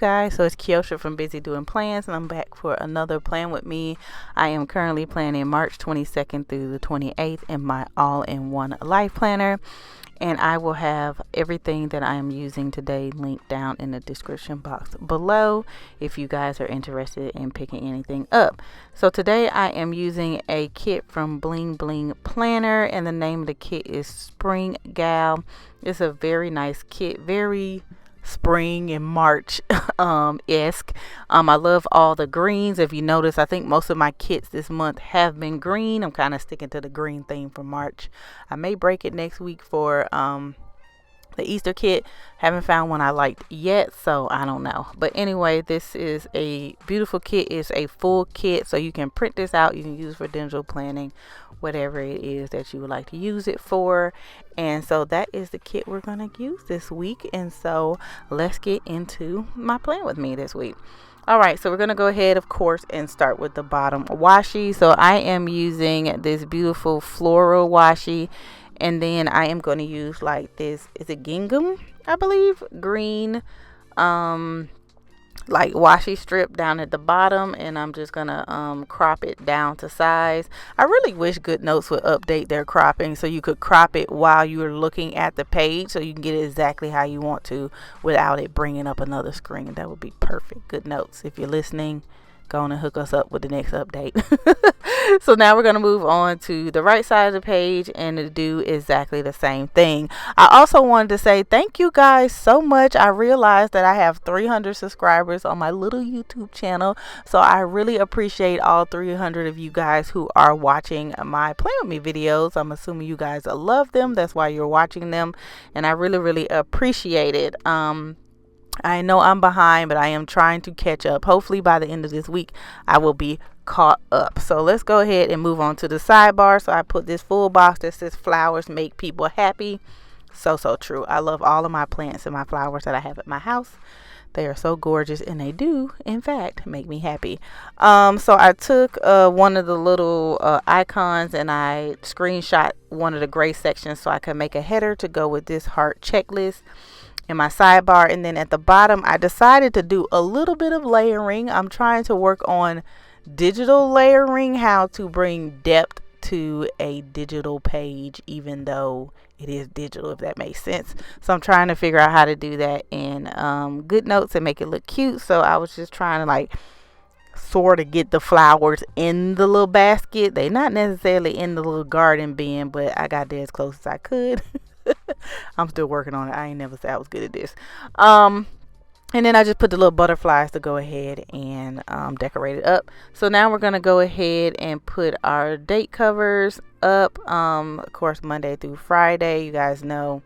guys. So it's Kiosha from Busy Doing Plans, and I'm back for another Plan With Me. I am currently planning March 22nd through the 28th in my all-in-one life planner, and I will have everything that I am using today linked down in the description box below if you guys are interested in picking anything up. So today I am using a kit from BlingBlingPlanner, and the name of the kit is Spring Gal. It's a very nice kit, very spring and March esque. I love all the greens. If you notice, I think most of my kits this month have been green. I'm kind of sticking to the green theme for March. I may break it next week for the Easter kit. Haven't found one I liked yet, so I don't know. But anyway, this is a beautiful kit. It's a full kit, so you can print this out. You can use it for digital planning, whatever it is that you would like to use it for. And so that is the kit we're going to use this week. And so let's get into my plan with me this week. All right, so we're going to go ahead, of course, and start with the bottom washi. So I am using this beautiful floral washi. And then I am going to use like this, is it gingham, I believe, green, like washi strip down at the bottom, and I'm just gonna crop it down to size. I really wish GoodNotes would update their cropping so you could crop it while you're looking at the page, so you can get it exactly how you want to without it bringing up another screen. That would be perfect. GoodNotes, if you're listening, go on and hook us up with the next update. So now we're going to move on to the right side of the page and to do exactly the same thing. I also wanted to say thank you guys so much. I realized that I have 300 subscribers on my little YouTube channel, so I really appreciate all 300 of you guys who are watching my Plan With Me videos. I'm assuming you guys love them. That's why you're watching them, and I really appreciate it. I know I'm behind, but I am trying to catch up. Hopefully by the end of this week, I will be caught up. So let's go ahead and move on to the sidebar. So I put this full box that says flowers make people happy. So true. I love all of my plants and my flowers that I have at my house. They are so gorgeous, and they do, in fact, make me happy. So I took one of the little icons and I screenshot one of the gray sections so I could make a header to go with this heart checklist in my sidebar. And then at the bottom, I decided to do a little bit of layering. I'm trying to work on digital layering, how to bring depth to a digital page, even though it is digital, if that makes sense. So I'm trying to figure out how to do that in GoodNotes and make it look cute. So I was just trying to like sort of get the flowers in the little basket. They're not necessarily in the little garden bin, but I got there as close as I could. I'm still working on it. I ain't never said I was good at this. And then I just put the little butterflies to go ahead and decorate it up. So now we're going to go ahead and put our date covers up. Of course, Monday through Friday. You guys know,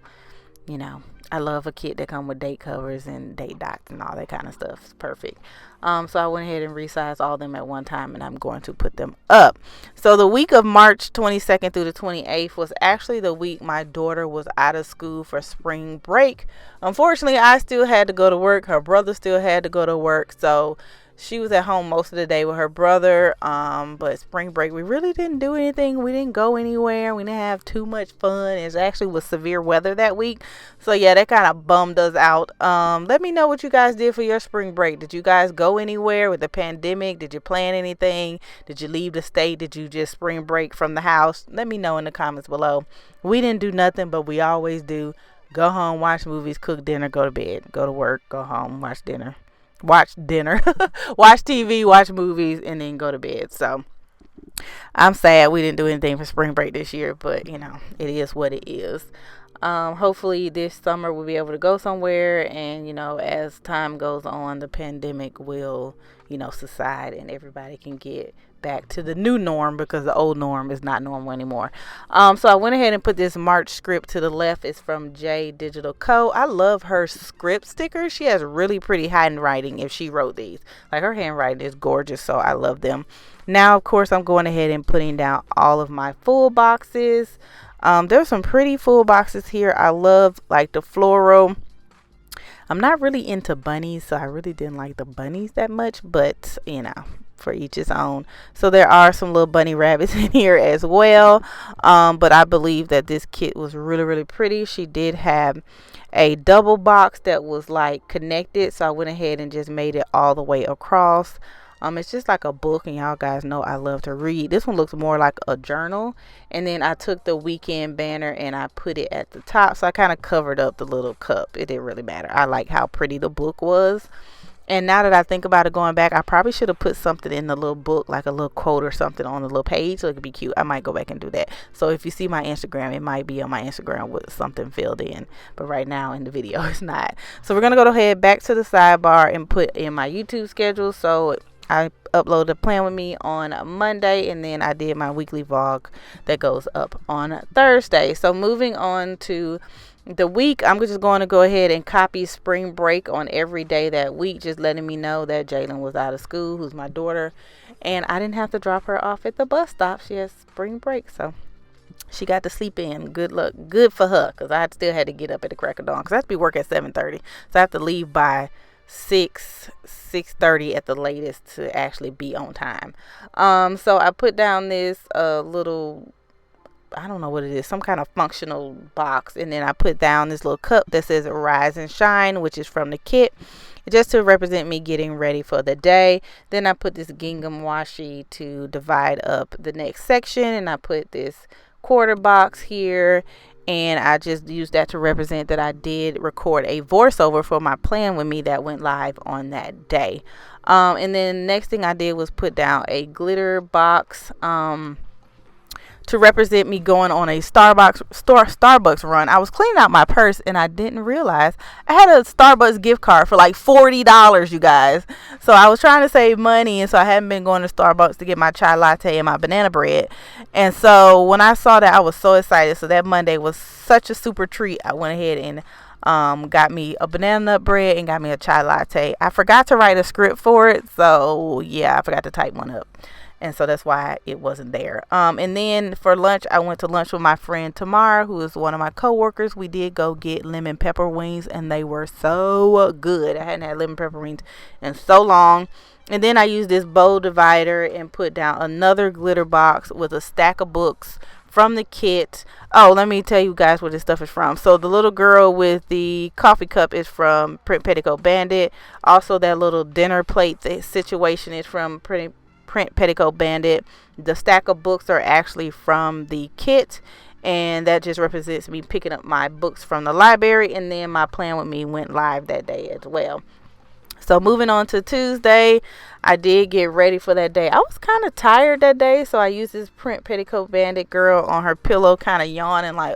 I love a kit that come with date covers and date dots and all that kind of stuff. It's perfect. So I went ahead and resized all of them at one time, and I'm going to put them up. So the week of March 22nd through the 28th was actually the week my daughter was out of school for spring break. Unfortunately, I still had to go to work. Her brother still had to go to work. So she was at home most of the day with her brother. But spring break, we really didn't do anything. We didn't go anywhere. We didn't have too much fun. It actually was severe weather that week. So yeah, that kind of bummed us out. Let me know what you guys did for your spring break. Did you guys go anywhere with the pandemic? Did you plan anything? Did you leave the state? Did you just spring break from the house? Let me know in the comments below. We didn't do nothing, but we always do. Go home, watch movies, cook dinner, go to bed, go to work, go home, watch dinner, watch TV, watch movies, and then go to bed. So I'm sad we didn't do anything for spring break this year, but it is what it is. Hopefully this summer we'll be able to go somewhere, and as time goes on, the pandemic will subside and everybody can get back to the new norm, because the old norm is not normal anymore. So I went ahead and put this March script to the left. It's from J Digital Co. I love her script stickers. She has really pretty handwriting if she wrote these. Like, her handwriting is gorgeous, so I love them. Now, of course, I'm going ahead and putting down all of my full boxes. There's some pretty full boxes here. I love like the floral. I'm not really into bunnies, so I really didn't like the bunnies that much, but for each its own. So there are some little bunny rabbits in here as well, but I believe that this kit was really pretty. She did have a double box that was like connected, so I went ahead and just made it all the way across. It's just like a book, and y'all guys know I love to read. This one looks more like a journal, and then I took the weekend banner and I put it at the top, so I kind of covered up the little cup. It didn't really matter. I like how pretty the book was. And now that I think about it, going back, I probably should have put something in the little book, like a little quote or something on the little page, so it could be cute. I might go back and do that. So if you see my Instagram, it might be on my Instagram with something filled in, but right now in the video it's not. So we're gonna go ahead back to the sidebar and put in my YouTube schedule. So I uploaded Plan With Me on Monday, and then I did my weekly vlog that goes up on Thursday. So moving on to the week, I'm just going to go ahead and copy spring break on every day that week, just letting me know that Jalen was out of school, who's my daughter, and I didn't have to drop her off at the bus stop. She has spring break, so she got to sleep in. Good luck. Good for her, because I still had to get up at the crack of dawn, because I have to be work at 7:30, so I have to leave by 6:30 at the latest to actually be on time. So I put down this little, I don't know what it is, some kind of functional box, and then I put down this little cup that says Rise and Shine, which is from the kit, just to represent me getting ready for the day. Then I put this gingham washi to divide up the next section, and I put this quarter box here, and I just used that to represent that I did record a voiceover for my Plan With Me that went live on that day. And then next thing I did was put down a glitter box to represent me going on a Starbucks run. I was cleaning out my purse and I didn't realize I had a Starbucks gift card for like $40, you guys. So I was trying to save money, and so I hadn't been going to Starbucks to get my chai latte and my banana bread. And so when I saw that, I was so excited. So that Monday was such a super treat. I went ahead and got me a banana nut bread and got me a chai latte. I forgot to write a script for it, so yeah, I forgot to type one up, and so that's why it wasn't there. And then for lunch, I went to lunch with my friend Tamara, who is one of my co-workers. We did go get lemon pepper wings, and they were so good. I hadn't had lemon pepper wings in so long. And then I used this bow divider and put down another glitter box with a stack of books from the kit. Oh, let me tell you guys where this stuff is from. So the little girl with the coffee cup is from Print Petticoat Bandit. Also, that little dinner plate situation is from Print Petticoat Bandit. The stack of books are actually from the kit, and that just represents me picking up my books from the library. And then my Plan With Me went live that day as well. So moving on to Tuesday, I did get ready for that day. I was kind of tired that day, so I used this Print Petticoat Bandit girl on her pillow, kind of yawning like,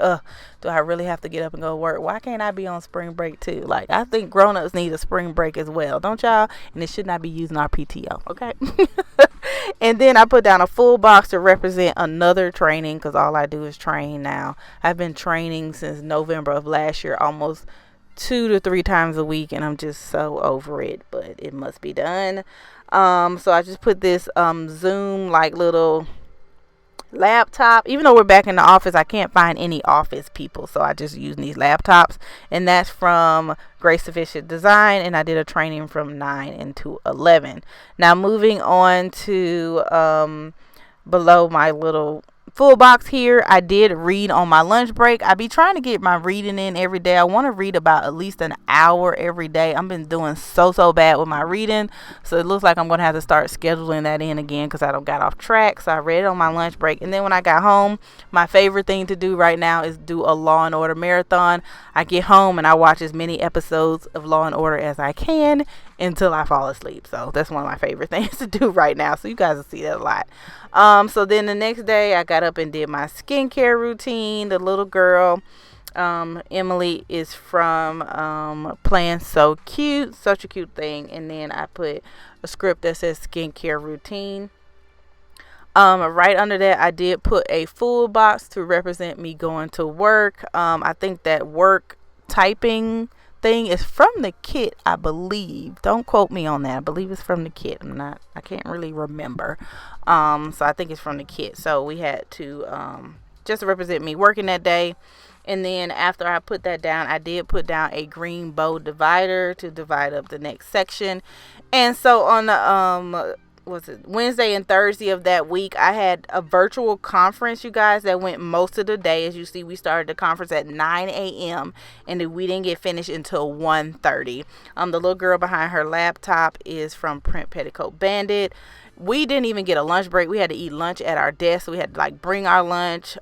do I really have to get up and go to work? Why can't I be on spring break too? Like, I think grown-ups need a spring break as well, don't y'all? And it should not be using our PTO, okay? And then I put down a full box to represent another training, because all I do is train now. I've been training since November of last year, almost 2 to 3 times a week, and I'm just so over it, but it must be done. So I just put this Zoom like little laptop. Even though we're back in the office, I can't find any office people, so I just use these laptops, and that's from Grace Sufficient Design, and I did a training from 9 into 11. Now moving on to below my little full box here, I did read on my lunch break. I be trying to get my reading in every day. I want to read about at least an hour every day. I've been doing so bad with my reading, so it looks like I'm gonna have to start scheduling that in again, because I don't got off track. So I read it on my lunch break, and then when I got home, my favorite thing to do right now is do a Law and Order marathon. I get home and I watch as many episodes of Law and Order as I can until I fall asleep. So that's one of my favorite things to do right now, so you guys will see that a lot. So then the next day I got up and did my skincare routine. The little girl, Emily, is from Plan So Cute, such a cute thing. And then I put a script that says skincare routine. Right under that, I did put a full box to represent me going to work. I think that work typing thing is from the kit, I believe. Don't quote me on that. I believe it's from the kit. I can't really remember. So I think it's from the kit. So we had to just to represent me working that day. And then after I put that down, I did put down a green bow divider to divide up the next section. And so on the was it Wednesday and Thursday of that week, I had a virtual conference, you guys, that went most of the day. As you see, we started the conference at 9 a.m. and we didn't get finished until 1:30. The little girl behind her laptop is from Print Petticoat Bandit. We didn't even get a lunch break. We had to eat lunch at our desk. So we had to like bring our lunch.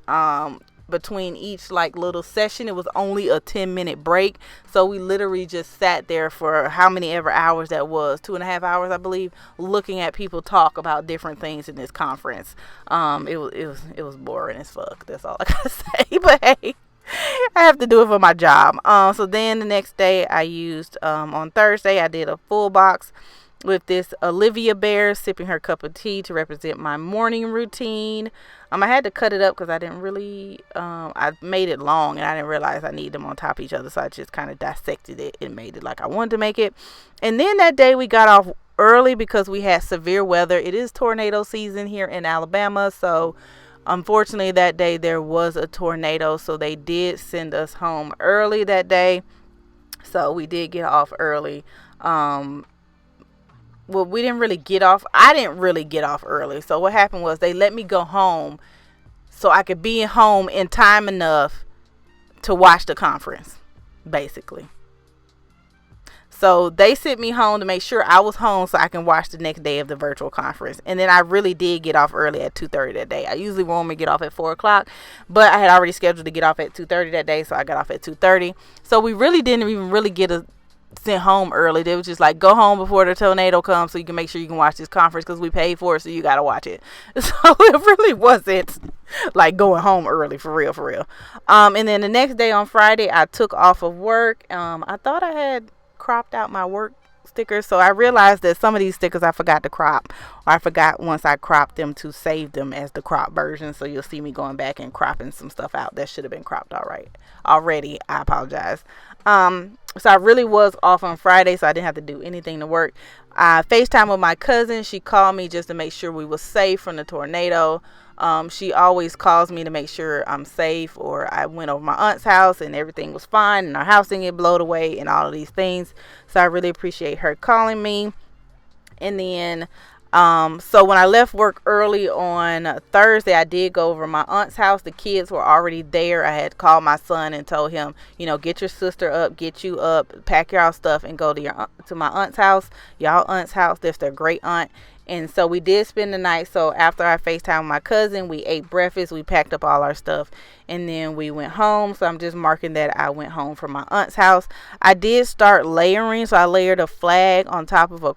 Between each like little session, it was only a 10-minute break, so we literally just sat there for how many ever hours that was, 2.5 hours I believe, looking at people talk about different things in this conference. It was boring as fuck, that's all I gotta say. But hey, I have to do it for my job. So then the next day I used on Thursday I did a full box with this Olivia bear sipping her cup of tea to represent my morning routine. I had to cut it up because I didn't really, I made it long and I didn't realize I need them on top of each other. So I just kind of dissected it and made it like I wanted to make it. And then that day we got off early because we had severe weather. It is tornado season here in Alabama. So unfortunately that day there was a tornado. So they did send us home early that day. So we did get off early. Well, we didn't really get off. I didn't really get off early. So what happened was they let me go home so I could be home in time enough to watch the conference, basically. So they sent me home to make sure I was home so I can watch the next day of the virtual conference. And then I really did get off early at 2:30 that day. I usually normally get off at 4 o'clock, but I had already scheduled to get off at 2:30 that day, so I got off at 2:30. So we really didn't even really get sent home early. They was just like, go home before the tornado comes so you can make sure you can watch this conference because we paid for it, so you got to watch it. So it really wasn't like going home early, for real. And then the next day on Friday, I took off of work. I thought I had cropped out my work stickers, so I realized that some of these stickers I forgot to crop, or I forgot once I cropped them to save them as the crop version. So you'll see me going back and cropping some stuff out that should have been cropped already. I apologize. So I really was off on Friday, so I didn't have to do anything to work. I FaceTime with my cousin. She called me just to make sure we were safe from the tornado. She always calls me to make sure I'm safe, or I went over my aunt's house and everything was fine and our house didn't get blown away and all of these things. So I really appreciate her calling me. And then so when I left work early on Thursday, I did go over my aunt's house. The kids were already there. I had called my son and told him, get your sister up, get you up, pack y'all stuff and go to my aunt's house. Y'all aunt's house, that's their great aunt. And so we did spend the night. So after I FaceTimed my cousin, we ate breakfast, we packed up all our stuff, and then we went home. So I'm just marking that I went home from my aunt's house. I did start layering. So I layered a flag on top of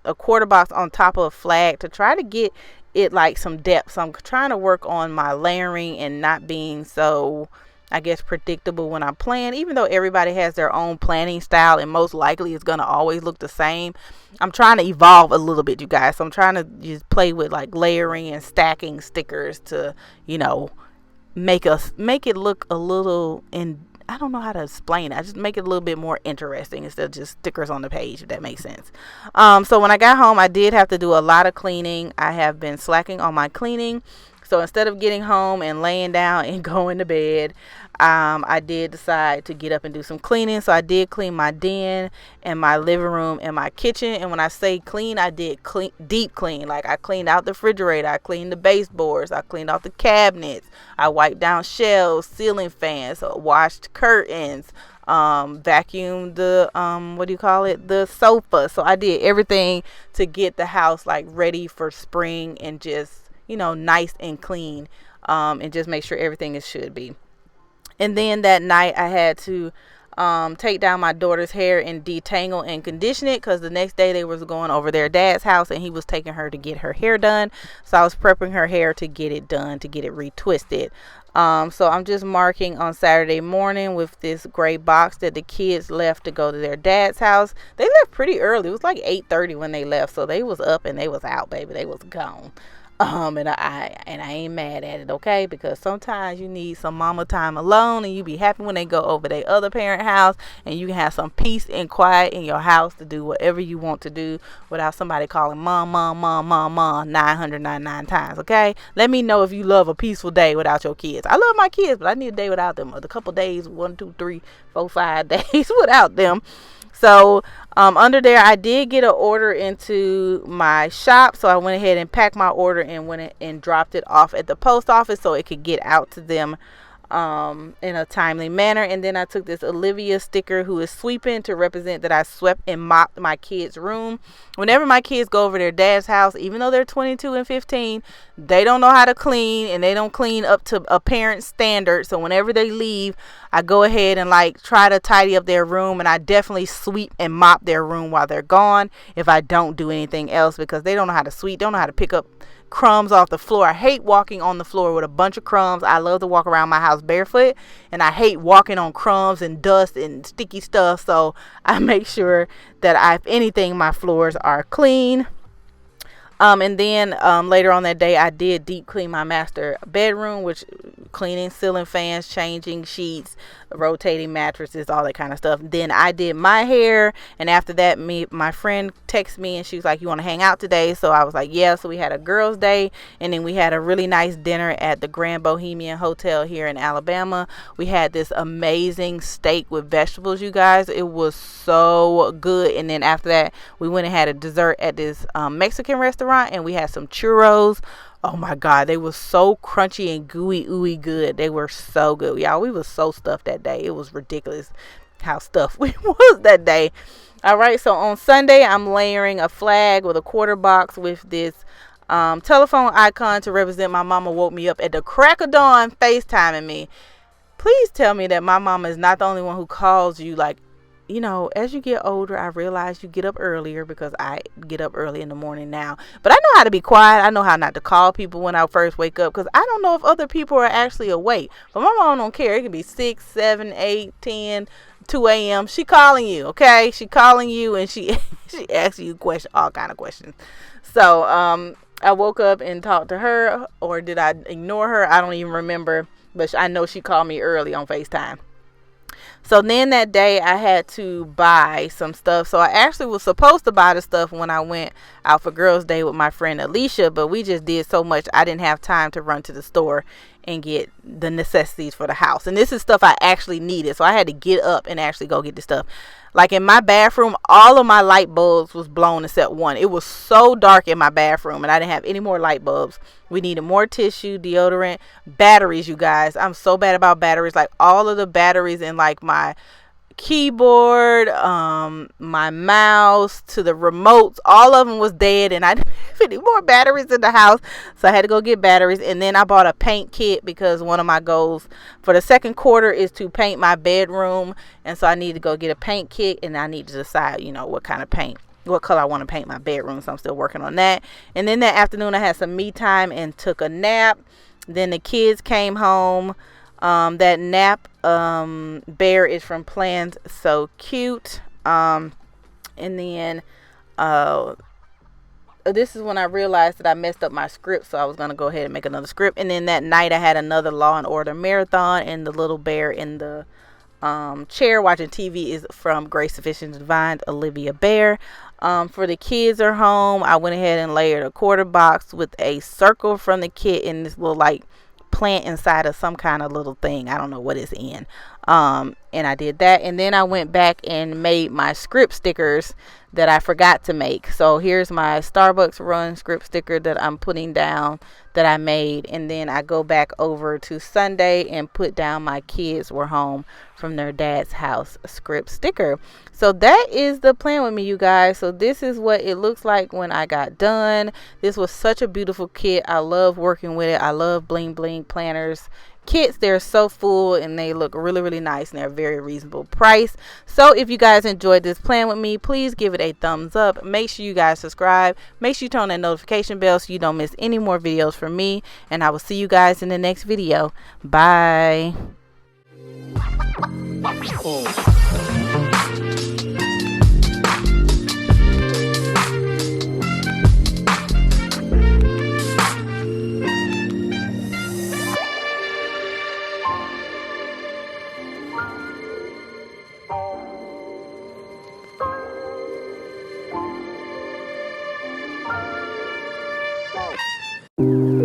a quarter box on top of a flag to try to get it like some depth. So I'm trying to work on my layering and not being so, I guess, predictable when I plan, even though everybody has their own planning style and most likely it's going to always look the same. I'm trying to evolve a little bit, you guys. So I'm trying to just play with like layering and stacking stickers to, make it look a little I don't know how to explain it. I just make it a little bit more interesting instead of just stickers on the page, if that makes sense. So when I got home, I did have to do a lot of cleaning. I have been slacking on my cleaning. So instead of getting home and laying down and going to bed, I did decide to get up and do some cleaning. So I did clean my den and my living room and my kitchen. And when I say clean, I did deep clean. Like I cleaned out the refrigerator, I cleaned the baseboards, I cleaned out the cabinets, I wiped down shelves, ceiling fans, washed curtains, vacuumed the the sofa. So I did everything to get the house like ready for spring and just nice and clean, and just make sure everything should be. And then that night I had to take down my daughter's hair and detangle and condition it, because the next day they was going over their dad's house and he was taking her to get her hair done. So I was prepping her hair to get it done, to get it retwisted. So I'm just marking on Saturday morning with this gray box that the kids left to go to their dad's house. They left pretty early. It was like 8:30 when they left, so they was up and they was out, baby. They was gone. And I ain't mad at it, okay? Because sometimes you need some mama time alone, and you be happy when they go over their other parent house, and you can have some peace and quiet in your house to do whatever you want to do without somebody calling mom 999 times, okay? Let me know if you love a peaceful day without your kids. I love my kids, but I need a day without them. A couple days, 1, 2, 3, 4, 5 days without them. So Under there, I did get an order into my shop, so I went ahead and packed my order and went and dropped it off at the post office so it could get out to them in a timely manner. And then I took this Olivia sticker, who is sweeping, to represent that I swept and mopped my kids' room. Whenever my kids go over their dad's house, even though they're 22 and 15, they don't know how to clean, and they don't clean up to a parent's standard. So whenever they leave, I go ahead and like try to tidy up their room, and I definitely sweep and mop their room while they're gone if I don't do anything else, because they don't know how to sweep, don't know how to pick up crumbs off the floor. I hate walking on the floor with a bunch of crumbs. I love to walk around my house barefoot, and I hate walking on crumbs and dust and sticky stuff. So I make sure that if anything, my floors are clean. And then later on that day, I did deep clean my master bedroom, which cleaning ceiling fans, changing sheets, rotating mattresses, all that kind of stuff. Then I did my hair, and after that, my friend texted me, and she was like, "You want to hang out today?" So I was like, "Yeah." So we had a girls' day, and then we had a really nice dinner at the Grand Bohemian Hotel here in Alabama. We had this amazing steak with vegetables, you guys. It was so good. And then after that, we went and had a dessert at this Mexican restaurant, and we had some churros. Oh my God, they were so crunchy and gooey, ooey good. They were so good, y'all. We was so stuffed that day. It was ridiculous how stuffed we was that day. All right, so on Sunday, I'm layering a flag with a quarter box with this telephone icon to represent my mama woke me up at the crack of dawn FaceTiming me. Please tell me that my mama is not the only one who calls you. Like, you know, as you get older, I realize you get up earlier, because I get up early in the morning now. But I know how to be quiet. I know how not to call people when I first wake up, because I don't know if other people are actually awake. But my mom don't care. It can be 6, 7, 8, 10, 2 a.m. She calling you, okay? She calling you, and she asks you questions, all kind of questions. So I woke up and talked to her, or did I ignore her? I don't even remember. But I know she called me early on FaceTime. So then that day I had to buy some stuff. So I actually was supposed to buy the stuff when I went out for Girls' Day with my friend Alicia, but we just did so much I didn't have time to run to the store and get the necessities for the house. And this is stuff I actually needed, so I had to get up and actually go get the stuff. Like in my bathroom, all of my light bulbs was blown except one. It was so dark in my bathroom, and I didn't have any more light bulbs. We needed more tissue, deodorant, batteries, you guys. I'm so bad about batteries. Like all of the batteries in like my keyboard, my mouse, to the remotes, all of them was dead, and I didn't have any more batteries in the house, so I had to go get batteries. And then I bought a paint kit, because one of my goals for the second quarter is to paint my bedroom, and so I need to go get a paint kit, and I need to decide, you know, what kind of paint, what color I want to paint my bedroom. So I'm still working on that. And then that afternoon I had some me time and took a nap. Then the kids came home. That nap bear is from Plans So Cute. And then this is when I realized that I messed up my script, so I was going to go ahead and make another script. And then that night I had another Law and Order marathon, and the little bear in the chair watching TV is from Grace Sufficient Divine, Olivia Bear. For the kids are home, I went ahead and layered a quarter box with a circle from the kit in this little like plant inside of some kind of little thing. I don't know what it's in. And I did that, and then I went back and made my script stickers that I forgot to make. So here's my Starbucks run script sticker that I'm putting down that I made, and then I go back over to Sunday and put down my kids were home from their dad's house script sticker. So that is the plan with me, you guys. So this is what it looks like when I got done. This was such a beautiful kit. I love working with it. I love Bling Bling Planners kits. They're so full, and they look really, really nice, and they're very reasonable price. So if you guys enjoyed this plan with me, please give it a thumbs up. Make sure you guys subscribe. Make sure you turn on that notification bell so you don't miss any more videos from me, and I will see you guys in the next video. Bye. Oh.